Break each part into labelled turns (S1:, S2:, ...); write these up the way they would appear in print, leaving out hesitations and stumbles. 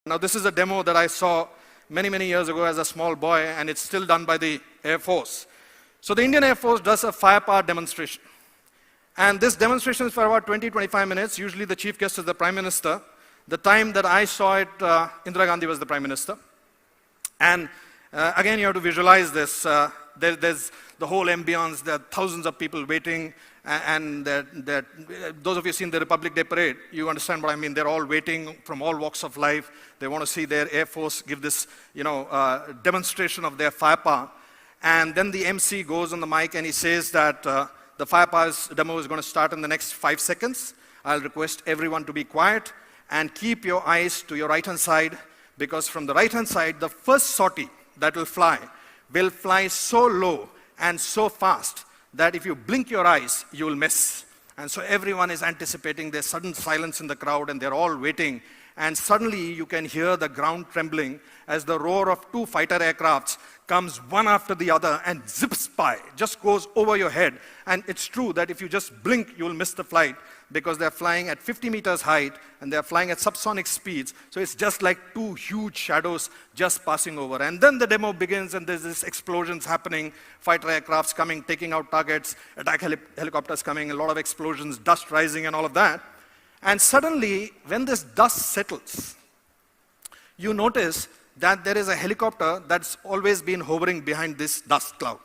S1: Now this is a demo that I saw many years ago as a small boy, and it's still done by the Air Force. So the Indian Air Force does a firepower demonstration. And this demonstration is for about 20-25 minutes. Usually the chief guest is the Prime Minister. The time that I saw it, Indira Gandhi was the Prime Minister. And again, you have to visualize this. There's the whole ambience. There are thousands of people waiting. And those of you who've seen the Republic Day parade, you understand what I mean. They're all waiting from all walks of life. They want to see their Air Force give this, demonstration of their firepower. And then the MC goes on the mic and he says that the firepower demo is going to start in the next 5 seconds. I'll request everyone to be quiet and keep your eyes to your right-hand side, because from the right-hand side, the first sortie that will fly so low and so fast that if you blink your eyes, you will miss. And so everyone is anticipating. There's sudden silence in the crowd, and they're all waiting. And suddenly, you can hear the ground trembling as the roar of 2 fighter aircrafts comes one after the other and zips by, just goes over your head. And it's true that if you just blink, you will miss the flight, because they're flying at 50 meters height, and they're flying at subsonic speeds. So it's just like 2 huge shadows just passing over. And then the demo begins, and there's this explosions happening, fighter aircrafts coming, taking out targets, attack helicopters coming, a lot of explosions, dust rising, and all of that. And suddenly, when this dust settles, you notice that there is a helicopter that's always been hovering behind this dust cloud.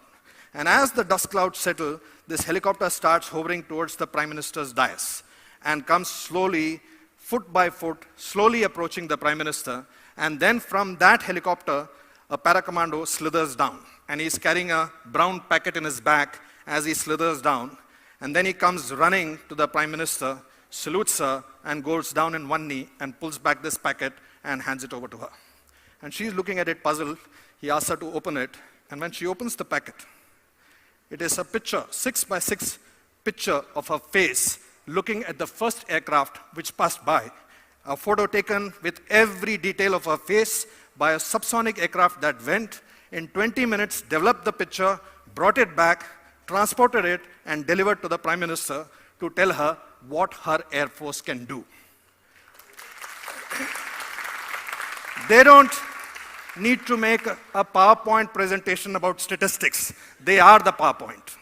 S1: And as the dust clouds settle, this helicopter starts hovering towards the Prime Minister's dais and comes slowly, foot by foot, slowly approaching the Prime Minister. And then from that helicopter, a paracommando slithers down. And he's carrying a brown packet in his back as he slithers down. And then he comes running to the Prime Minister, salutes her, and goes down in one knee and pulls back this packet and hands it over to her. And she's looking at it puzzled. He asks her to open it. And when she opens the packet, it is a picture, 6x6 picture of her face looking at the first aircraft which passed by. A photo taken with every detail of her face by a subsonic aircraft that went in 20 minutes, developed the picture, brought it back, transported it, and delivered to the Prime Minister to tell her what her Air Force can do. They don't need to make a PowerPoint presentation about statistics. They are the PowerPoint.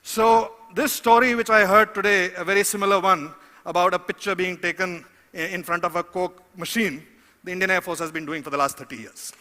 S1: So this story which I heard today, a very similar one, about a picture being taken in front of a Coke machine, the Indian Air Force has been doing for the last 30 years.